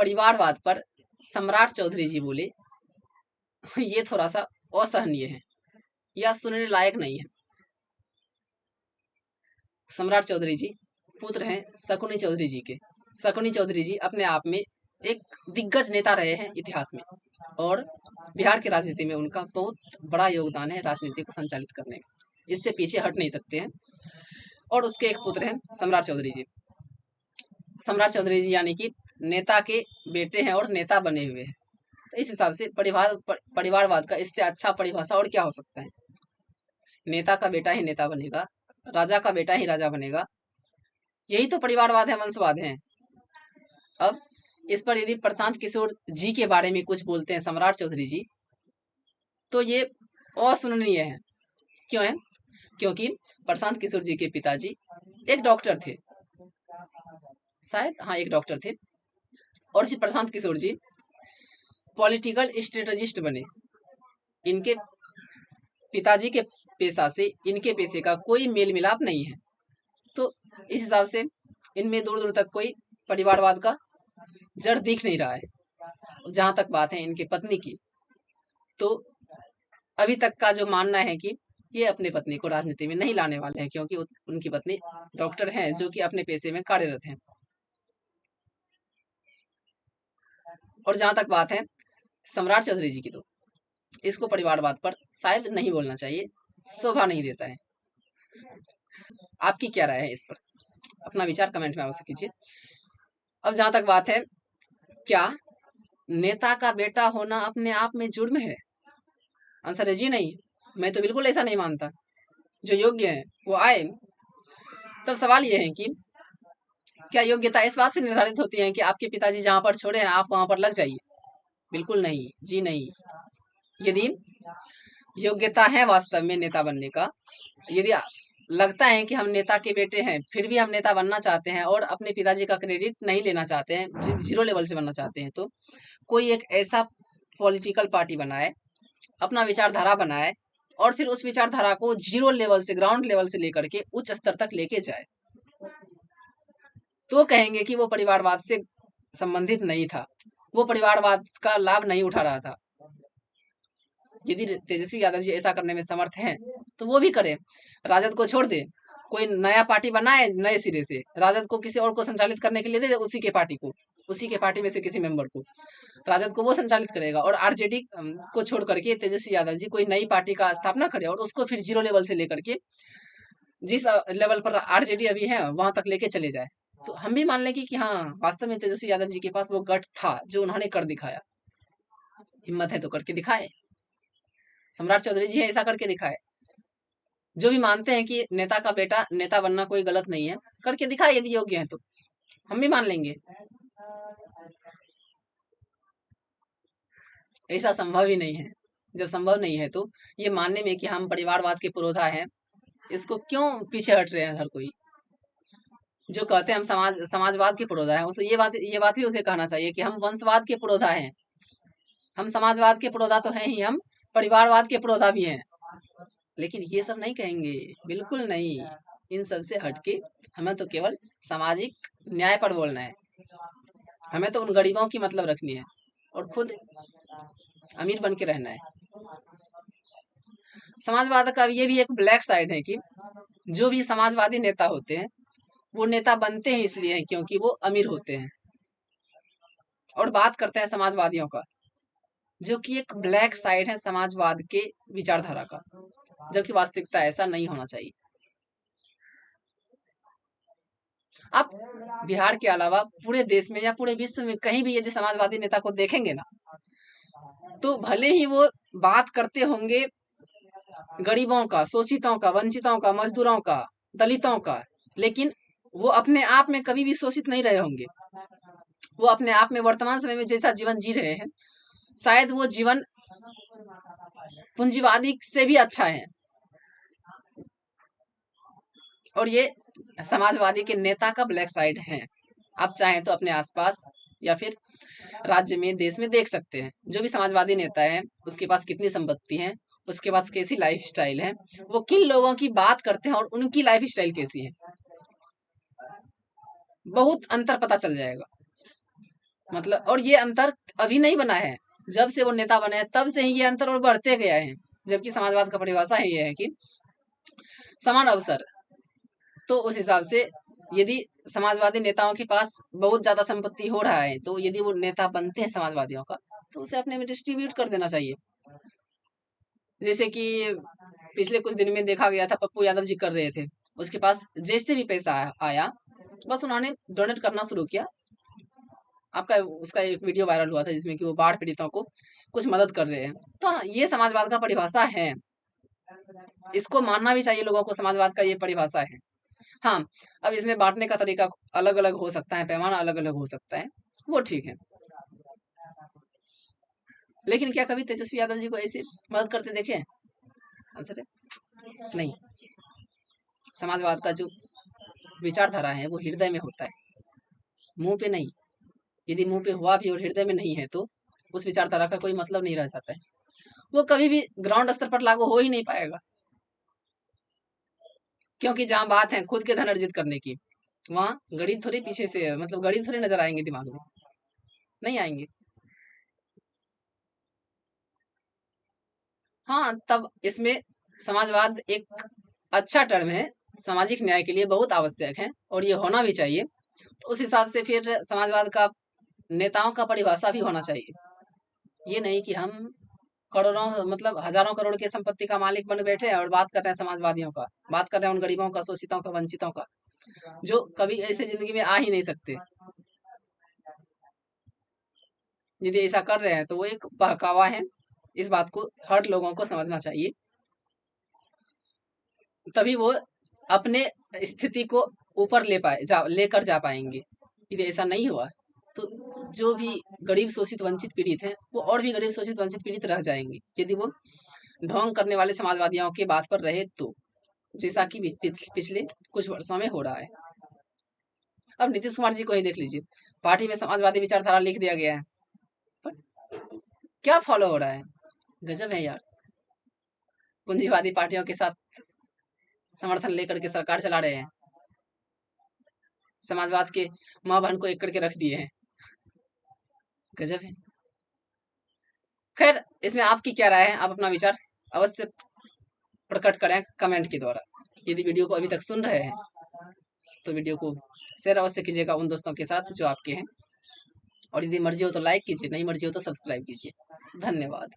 परिवारवाद पर सम्राट चौधरी जी बोले ये थोड़ा सा असहनीय है या सुनने लायक नहीं है। सम्राट चौधरी जी पुत्र हैं शकुनी चौधरी जी के। शकुनी चौधरी जी अपने आप में एक दिग्गज नेता रहे हैं इतिहास में, और बिहार की राजनीति में उनका बहुत बड़ा योगदान है राजनीति को संचालित करने में, इससे पीछे हट नहीं सकते हैं। और उसके एक पुत्र हैं सम्राट चौधरी जी। सम्राट चौधरी जी यानी कि नेता के बेटे हैं और नेता बने हुए हैं। तो इस हिसाब से परिवारवाद का इससे अच्छा परिभाषा और क्या हो सकता है। नेता का बेटा ही नेता बनेगा, राजा का बेटा ही राजा बनेगा, यही तो परिवारवाद है, वंशवाद है। अब इस पर यदि प्रशांत किशोर जी के बारे में कुछ बोलते हैं सम्राट चौधरी जी, तो ये असुननीय है। क्यों है? क्योंकि प्रशांत किशोर जी के पिताजी एक डॉक्टर थे, शायद हाँ एक डॉक्टर थे, और जी प्रशांत किशोर जी पॉलिटिकल स्ट्रेटेजिस्ट बने। इनके पिताजी के पेशा से इनके पेशे का कोई मेल मिलाप नहीं है। तो इस हिसाब से इनमें दूर दूर तक कोई परिवारवाद का जड़ दिख नहीं रहा है। जहां तक बात है इनकी पत्नी की, तो अभी तक का जो मानना है कि ये अपनी पत्नी को राजनीति में नहीं लाने वाले हैं, क्योंकि उनकी पत्नी डॉक्टर हैं जो कि अपने पेशे में कार्यरत हैं। और जहां तक बात है सम्राट चौधरी जी की, तो इसको परिवारवाद पर शायद नहीं बोलना चाहिए, शोभा नहीं देता है। आपकी क्या राय है इस पर? अपना विचार कमेंट में अवश्य कीजिए। अब जहां तक बात है, क्या नेता का बेटा होना अपने आप में जुर्म है? आंसर है जी नहीं, मैं तो बिल्कुल ऐसा नहीं मानता। जो योग्य है वो आए। तब सवाल ये है कि क्या योग्यता इस बात से निर्धारित होती है कि आपके पिताजी जहां पर छोड़े हैं आप वहां पर लग जाइए? बिल्कुल नहीं, जी नहीं। यदि योग्यता है वास्तव में नेता बनने का, यदि लगता है कि हम नेता के बेटे हैं फिर भी हम नेता बनना चाहते हैं और अपने पिताजी का क्रेडिट नहीं लेना चाहते हैं, जीरो लेवल से बनना चाहते हैं, तो कोई एक ऐसा पॉलिटिकल पार्टी बनाए, अपना विचारधारा बनाए, और फिर उस विचारधारा को जीरो लेवल से, ग्राउंड लेवल से लेकर के उच्च स्तर तक लेके जाए, तो कहेंगे कि वो परिवारवाद से संबंधित नहीं था, वो परिवारवाद का लाभ नहीं उठा रहा था। यदि तेजस्वी यादव जी ऐसा करने में समर्थ हैं तो वो भी करे, राजद को छोड़ दे, कोई नया पार्टी बनाए नए सिरे से, राजद को किसी और को संचालित करने के लिए दे दे, उसी के पार्टी को, उसी के पार्टी में से किसी मेंबर को, राजद को वो संचालित करेगा, और आरजेडी को छोड़ करके तेजस्वी यादव जी कोई नई पार्टी का स्थापना करे और उसको फिर जीरो लेवल से लेकर के जिस लेवल पर आरजेडी अभी है वहां तक लेके चले जाए, तो हम भी मान लेंगे कि हाँ वास्तव में तेजस्वी यादव जी के पास वो गट था जो उन्होंने कर दिखाया। हिम्मत है तो करके दिखाए, सम्राट चौधरी जी है ऐसा करके दिखाए। जो भी मानते हैं कि नेता का बेटा नेता बनना कोई गलत नहीं है, करके दिखाए, यदि योग्य है तो हम भी मान लेंगे। ऐसा संभव ही नहीं है। जब संभव नहीं है तो ये मानने में कि हम परिवारवाद के पुरोधा हैं, इसको क्यों पीछे हट रहे हैं हर कोई। जो कहते हैं हम समाजवाद के पुरोधा हैं, उसे ये बात भी उसे कहना चाहिए कि हम वंशवाद के पुरोधा हैं। हम समाजवाद के पुरोधा तो हैं ही, हम परिवारवाद के पुरोधा भी हैं, लेकिन ये सब नहीं कहेंगे, बिल्कुल नहीं। इन सब से हटके हमें तो केवल सामाजिक न्याय पर बोलना है, हमें तो उन गरीबों की मतलब रखनी है और खुद अमीर बन के रहना है। समाजवाद का ये भी एक ब्लैक साइड है कि जो भी समाजवादी नेता होते हैं वो नेता बनते हैं इसलिए हैं क्योंकि वो अमीर होते हैं, और बात करते हैं समाजवादियों का, जो कि एक ब्लैक साइड है समाजवाद के विचारधारा का, जबकि वास्तविकता ऐसा नहीं होना चाहिए। आप बिहार के अलावा पूरे देश में या पूरे विश्व में कहीं भी यदि समाजवादी नेता को देखेंगे ना, तो भले ही वो बात करते होंगे गरीबों का, शोषितों का, वंचितों का, मजदूरों का, दलितों का, लेकिन वो अपने आप में कभी भी शोषित नहीं रहे होंगे। वो अपने आप में वर्तमान समय में जैसा जीवन जी रहे हैं, शायद वो जीवन पूंजीवादी से भी अच्छा है। और ये समाजवादी के नेता का ब्लैक साइड है। आप चाहें तो अपने आसपास या फिर राज्य में, देश में देख सकते हैं, जो भी समाजवादी नेता है उसके पास कितनी संपत्ति है, उसके पास कैसी लाइफ स्टाइल है, वो किन लोगों की बात करते हैं और उनकी लाइफ स्टाइल कैसी है, बहुत अंतर पता चल जाएगा। मतलब और ये अंतर अभी नहीं बना है, जब से वो नेता बने हैं तब से ही ये अंतर और बढ़ते गया है। जबकि समाजवाद का परिभाषा ही ये है कि समान अवसर। तो उस हिसाब से यदि समाजवादी नेताओं के पास बहुत ज्यादा संपत्ति हो रहा है, तो यदि वो नेता बनते हैं समाजवादियों का, तो उसे अपने में डिस्ट्रीब्यूट कर देना चाहिए। जैसे कि पिछले कुछ दिन में देखा गया था, पप्पू यादव जी कर रहे थे, उसके पास जैसे भी पैसा आया बस उन्होंने डोनेट करना शुरू किया। आपका उसका एक वीडियो वायरल हुआ था जिसमें कि वो बाढ़ पीड़ितों को कुछ मदद कर रहे हैं। तो हाँ, ये समाजवाद का परिभाषा है, इसको मानना भी चाहिए लोगों को, समाजवाद का ये परिभाषा है। हाँ, अब इसमें बांटने का तरीका अलग अलग हो सकता है, पैमाना अलग अलग हो सकता है, वो ठीक है। लेकिन क्या कभी तेजस्वी यादव जी को ऐसे मदद करते देखे? आंसर है नहीं। समाजवाद का जो विचारधारा है वो हृदय में होता है, मुंह पे नहीं। यदि मुंह पे हुआ भी और हृदय में नहीं है तो उस विचारधारा का कोई मतलब नहीं रह जाता है, वो कभी भी ग्राउंड स्तर पर लागू हो ही नहीं पाएगा। क्योंकि जहां बात है खुद के धन अर्जित करने की, वहां गरीब थोड़ी पीछे से, मतलब गरीब थोड़ी नजर आएंगे दिमाग में, नहीं आएंगे। हाँ, तब इसमें समाजवाद एक अच्छा टर्म है, सामाजिक न्याय के लिए बहुत आवश्यक है और ये होना भी चाहिए। तो उस हिसाब से फिर समाजवाद का नेताओं का परिभाषा भी होना चाहिए। ये नहीं कि हम करोड़ों मतलब हजारों करोड़ की संपत्ति का मालिक बन बैठे हैं और बात कर रहे हैं समाजवादियों का, बात कर रहे हैं उन गरीबों का, शोषितों का, वंचितों का, जो कभी ऐसे जिंदगी में आ ही नहीं सकते। यदि ऐसा कर रहे हैं तो वो एक बहकावा है, इस बात को हर लोगों को समझना चाहिए, तभी वो अपने स्थिति को ऊपर लेकर जा पाएंगे। यदि ऐसा नहीं हुआ तो जो भी गरीब शोषित वंचित पीड़ित हैं वो और भी गरीब शोषित वंचित पीड़ित रह जाएंगे, यदि वो ढोंग करने वाले समाजवादियों की बात पर रहे तो, जैसा कि पिछले कुछ वर्षों में हो रहा है। अब नीतीश कुमार जी को ही देख लीजिए, पार्टी में समाजवादी विचारधारा लिख दिया गया है, पर क्या फॉलो हो रहा है? गजब है यार, पूंजीवादी पार्टियों के साथ समर्थन लेकर के सरकार चला रहे हैं, समाजवाद के माँ बहन को एक करके रख दिए हैं। गजब है। खैर, इसमें आपकी क्या राय है? आप अपना विचार अवश्य प्रकट करें कमेंट के द्वारा। यदि वीडियो को अभी तक सुन रहे हैं तो वीडियो को शेयर अवश्य कीजिएगा उन दोस्तों के साथ जो आपके हैं, और यदि मर्जी हो तो लाइक कीजिए, नहीं मर्जी हो तो सब्सक्राइब कीजिए। धन्यवाद।